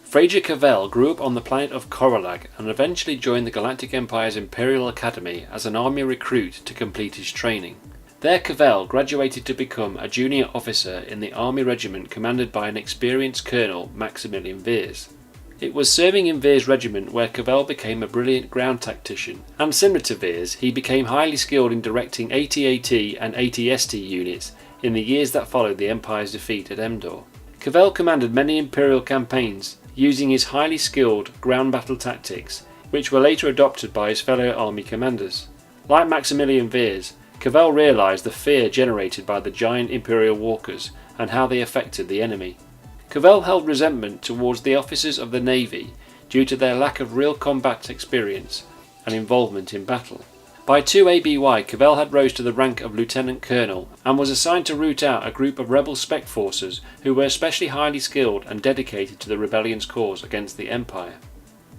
Fraser Cavell grew up on the planet of Corellag and eventually joined the Galactic Empire's Imperial Academy as an army recruit to complete his training. There Cavell graduated to become a junior officer in the army regiment commanded by an experienced colonel, Maximilian Veers. It was serving in Veers' regiment where Cavell became a brilliant ground tactician, and similar to Veers, he became highly skilled in directing AT-AT and AT-ST units in the years that followed the Empire's defeat at Endor. Cavell commanded many Imperial campaigns, using his highly skilled ground battle tactics, which were later adopted by his fellow army commanders. Like Maximilian Veers, Cavell realised the fear generated by the giant Imperial walkers and how they affected the enemy. Cavell held resentment towards the officers of the Navy due to their lack of real combat experience and involvement in battle. By 2 ABY, Cavell had rose to the rank of Lieutenant Colonel and was assigned to root out a group of rebel spec forces who were especially highly skilled and dedicated to the rebellion's cause against the Empire.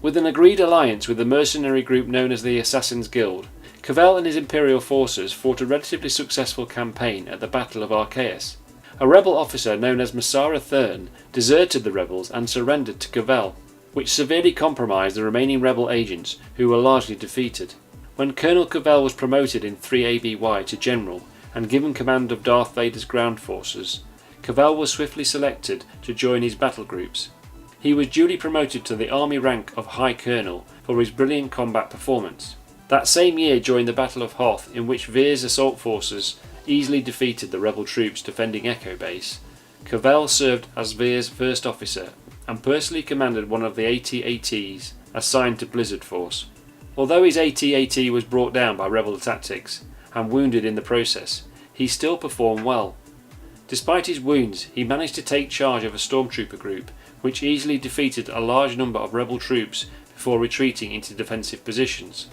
With an agreed alliance with the mercenary group known as the Assassin's Guild, Cavell and his Imperial forces fought a relatively successful campaign at the Battle of Archaeus. A rebel officer known as Masara Thurn deserted the rebels and surrendered to Cavell, which severely compromised the remaining rebel agents who were largely defeated. When Colonel Cavell was promoted in 3 ABY to General and given command of Darth Vader's ground forces, Cavell was swiftly selected to join his battle groups. He was duly promoted to the army rank of High Colonel for his brilliant combat performance. That same year joined the Battle of Hoth, in which Veers' assault forces easily defeated the rebel troops defending Echo Base. Cavell served as Veers' first officer and personally commanded one of the AT-ATs assigned to Blizzard Force. Although his AT-AT was brought down by rebel tactics and wounded in the process, he still performed well. Despite his wounds, he managed to take charge of a stormtrooper group, which easily defeated a large number of rebel troops before retreating into defensive positions.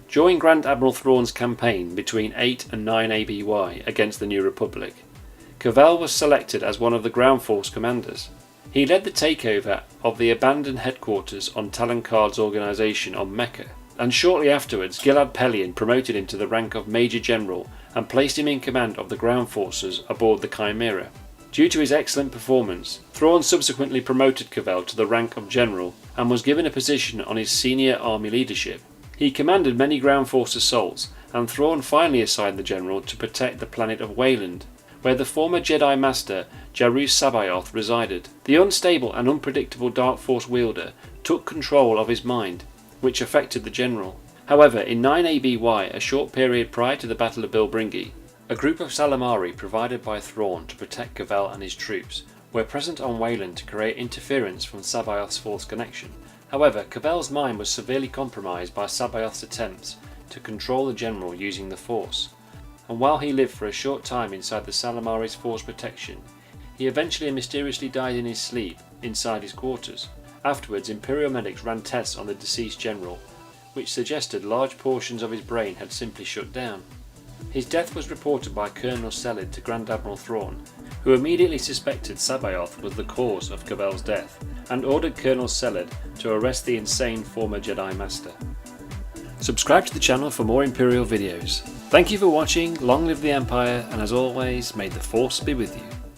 During Grand Admiral Thrawn's campaign between 8 and 9 ABY against the New Republic, Cavell was selected as one of the ground force commanders. He led the takeover of the abandoned headquarters on Talon Karrde's organisation on Mecca, and shortly afterwards Gilad Pellaeon promoted him to the rank of Major General and placed him in command of the ground forces aboard the Chimera. Due to his excellent performance, Thrawn subsequently promoted Cavell to the rank of General and was given a position on his senior army leadership. He commanded many ground force assaults, and Thrawn finally assigned the General to protect the planet of Wayland, where the former Jedi Master Jarus Sabayoth resided. The unstable and unpredictable Dark Force wielder took control of his mind, which affected the General. However, in 9 ABY, a short period prior to the Battle of Bilbringi, a group of Salamari provided by Thrawn to protect Cavell and his troops were present on Wayland to create interference from Sabayoth's Force connection. However, Cavell's mind was severely compromised by Sabayoth's attempts to control the General using the Force, and while he lived for a short time inside the Salamari's Force protection, he eventually and mysteriously died in his sleep inside his quarters. Afterwards, Imperial medics ran tests on the deceased General, which suggested large portions of his brain had simply shut down. His death was reported by Colonel Selid to Grand Admiral Thrawn, who immediately suspected Sabayoth was the cause of Cavell's death, and ordered Colonel Selid to arrest the insane former Jedi Master. Subscribe to the channel for more Imperial videos. Thank you for watching, long live the Empire, and as always, may the Force be with you.